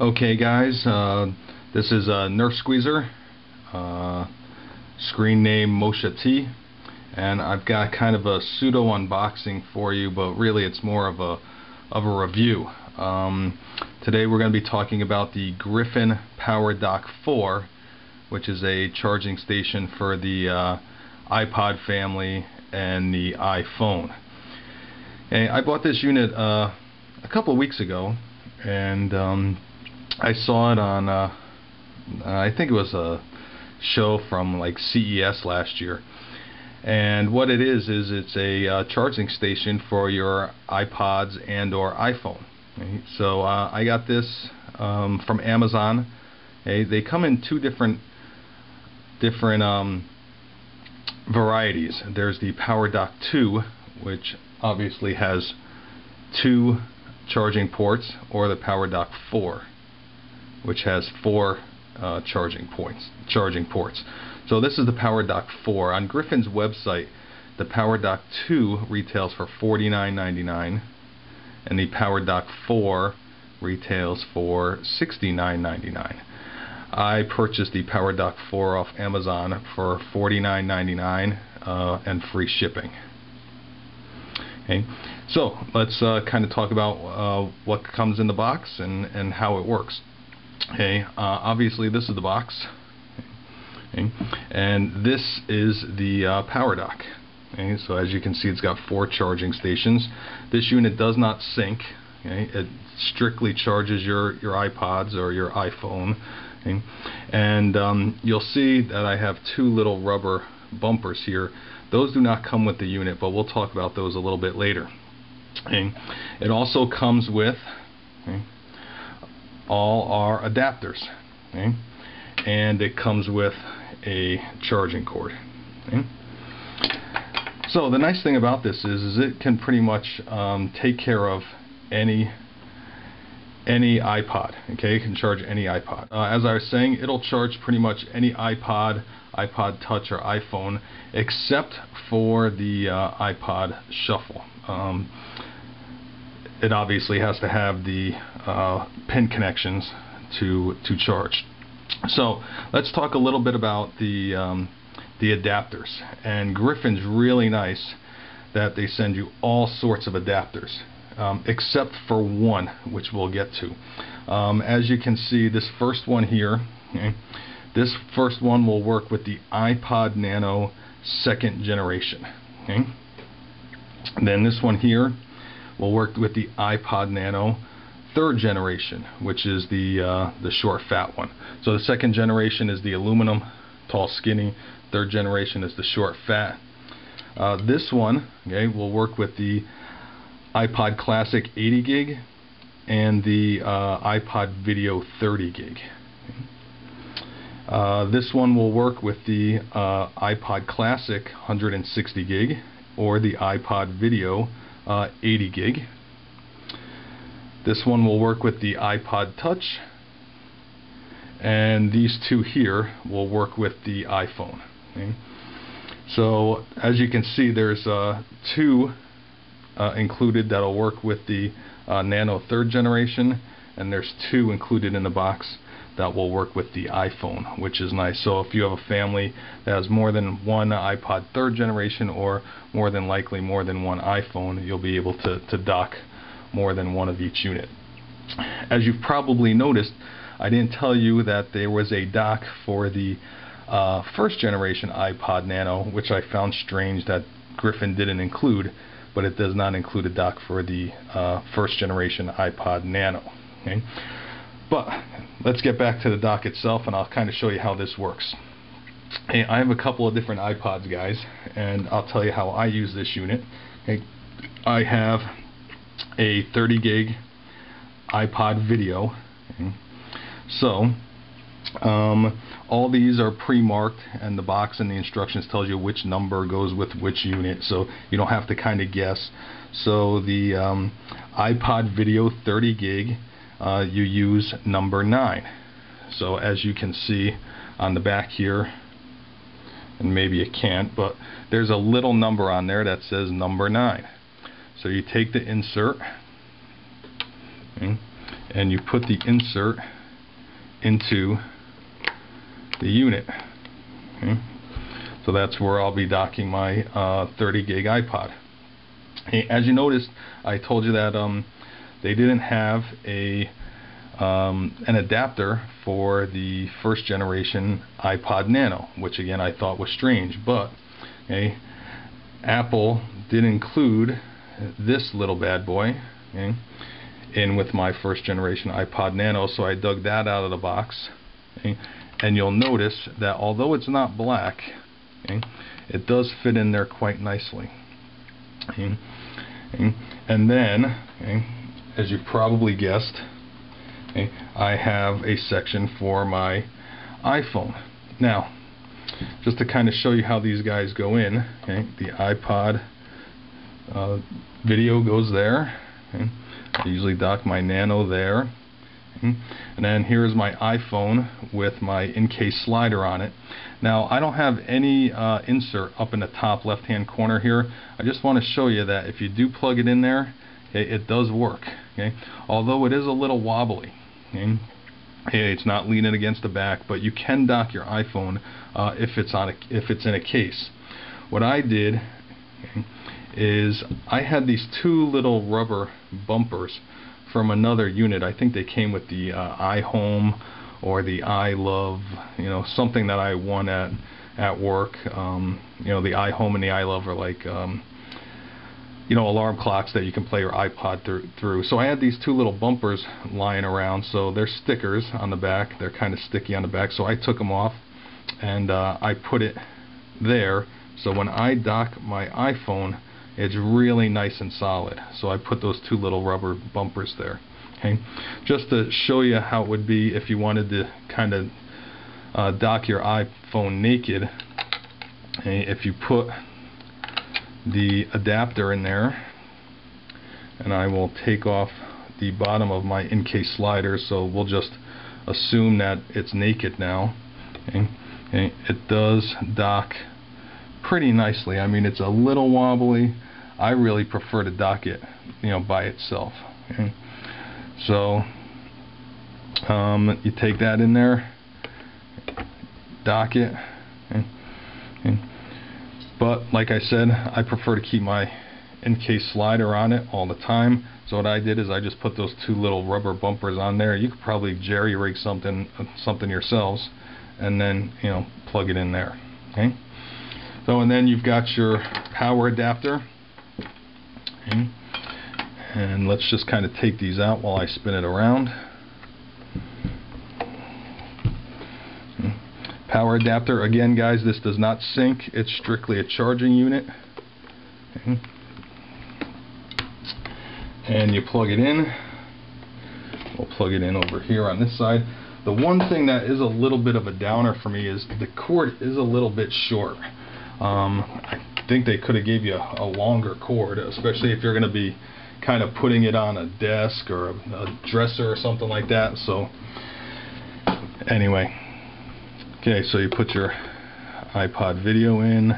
Okay guys, this is a Nerf Squeezer, screen name Moshe T, and I've got kind of a pseudo unboxing for you, but really it's more of a review. Today we're going to be talking about the Griffin Powerdock 4, which is a charging station for the iPod family and the iPhone. And I bought this unit a couple of weeks ago, and I saw it on I think it was a show from like CES last year, and what it is it's a charging station for your iPods and or iPhone. Okay? So I got this from Amazon. Okay? They come in two different varieties. There's the Powerdock 2, which obviously has two charging ports, or the Powerdock 4, which has four charging ports. So this is the Powerdock 4. On Griffin's website, the Powerdock 2 retails for $49.99, and the Powerdock 4 retails for $69.99. I purchased the Powerdock 4 off Amazon for $49.99 and free shipping. Okay, so let's kind of talk about what comes in the box and how it works. Okay, obviously this is the box, okay, and this is the Powerdock. Okay, so as you can see, it's got four charging stations. This unit does not sync. Okay, it strictly charges your iPods or your iPhone. Okay, and you'll see that I have two little rubber bumpers here. Those do not come with the unit, but we'll talk about those a little bit later. Okay, it also comes with, okay, all our adapters, okay? And it comes with a charging cord. Okay? So the nice thing about this is it can pretty much take care of any iPod. Okay, it can charge any iPod. As I was saying, it'll charge pretty much any iPod, iPod Touch, or iPhone, except for the iPod Shuffle. It obviously has to have the pin connections to charge. So let's talk a little bit about the adapters. And Griffin's really nice that they send you all sorts of adapters, except for one, which we'll get to. As you can see, this first one here, okay, this first one will work with the iPod Nano 2nd generation. Okay? And then this one here will work with the iPod Nano 3rd generation, which is the short fat one. So the 2nd generation is the aluminum, tall skinny. 3rd generation is the short fat. This one, okay, will work with the iPod Classic 80 gig and the iPod Video 30 gig. This one will work with the iPod Classic 160 gig or the iPod Video 80 gig. This one will work with the iPod Touch, and these two here will work with the iPhone. Okay? So as you can see, there's two included that'll work with the Nano 3rd generation, and there's two included in the box that will work with the iPhone, which is nice. So if you have a family that has more than one iPod 3rd generation, or more than likely more than one iPhone, you'll be able to dock more than one of each unit. As you've probably noticed, I didn't tell you that there was a dock for the 1st generation iPod Nano, which I found strange that Griffin didn't include, but it does not include a dock for the 1st generation iPod Nano. Okay? But let's get back to the dock itself, and I'll kind of show you how this works. Hey, I have a couple of different iPods, guys, and I'll tell you how I use this unit. Okay, I have a 30 gig iPod Video. Okay. So all these are pre-marked, and the box and the instructions tells you which number goes with which unit, so you don't have to kind of guess. So the iPod Video 30 gig, you use number 9. So as you can see on the back here, and maybe you can't, but there's a little number on there that says number 9. So you take the insert, okay, and you put the insert into the unit. Okay. So that's where I'll be docking my 30 gig iPod. Hey, as you noticed, I told you that they didn't have an adapter for the first generation iPod Nano, which again I thought was strange, but okay, Apple did include this little bad boy, okay, in with my first generation iPod Nano, so I dug that out of the box, okay, and you'll notice that although it's not black, okay, it does fit in there quite nicely. Okay, and then, okay, as you probably guessed, okay, I have a section for my iPhone. Now, just to kind of show you how these guys go in, okay, the iPod video goes there. Okay. I usually dock my Nano there. Okay. And then here's my iPhone with my in-case slider on it. Now, I don't have any insert up in the top left-hand corner here. I just want to show you that if you do plug it in there, okay, it does work. Okay. Although it is a little wobbly. Okay. Hey, it's not leaning against the back, but you can dock your iPhone if it's in a case. What I did, okay, is I had these two little rubber bumpers from another unit. I think they came with the iHome or the iLove, you know, something that I won at work. You know, the iHome and the iLove are like you know, alarm clocks that you can play your iPod through. So I had these two little bumpers lying around, so they're stickers on the back. They're kind of sticky on the back, so I took them off and I put it there, so when I dock my iPhone, it's really nice and solid. So I put those two little rubber bumpers there. Okay, just to show you how it would be if you wanted to kind of dock your iPhone naked. Okay, if you put the adapter in there, and I will take off the bottom of my in-case slider, so we'll just assume that it's naked now. Okay. Okay. It does dock pretty nicely. I mean, it's a little wobbly. I really prefer to dock it, you know, by itself. Okay. So you take that in there, dock it. Okay. Okay. But like I said, I prefer to keep my in-case slider on it all the time. So what I did is I just put those two little rubber bumpers on there. You could probably jerry-rig something yourselves, and then, you know, plug it in there. Okay. So, and then you've got your power adapter. Okay. And let's just kind of take these out while I spin it around. Power adapter, again guys, this does not sync, it's strictly a charging unit. Okay. And you plug it in. We'll plug it in over here on this side. The one thing that is a little bit of a downer for me is the cord is a little bit short. I think they could have gave you a longer cord, especially if you're going to be kind of putting it on a desk or a dresser or something like that. So anyway. Okay, so you put your iPod video in,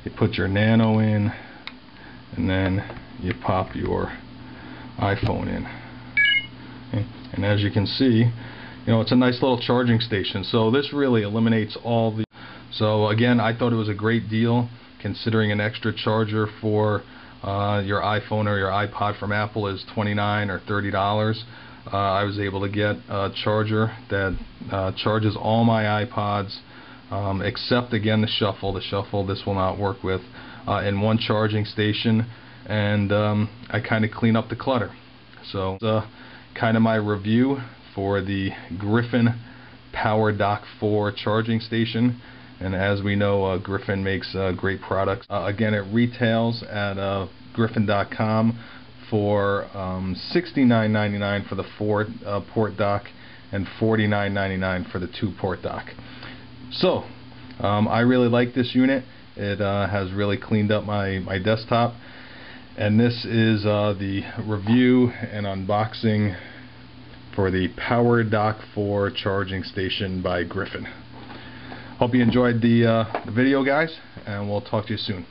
you put your Nano in, and then you pop your iPhone in. Okay. And as you can see, you know, it's a nice little charging station. So this really eliminates all the... So again, I thought it was a great deal, considering an extra charger for your iPhone or your iPod from Apple is $29 or $30. I was able to get a charger that charges all my iPods, except again the Shuffle. The Shuffle this will not work with, in one charging station, and I kind of clean up the clutter. So kind of my review for the Griffin Powerdock 4 charging station. And as we know, Griffin makes great products. Again, it retails at griffin.com for $69.99 for the 4-port dock and $49.99 for the 2-port dock. So I really like this unit. It has really cleaned up my desktop, and this is the review and unboxing for the Powerdock 4 charging station by Griffin. Hope you enjoyed the video, guys, and we'll talk to you soon.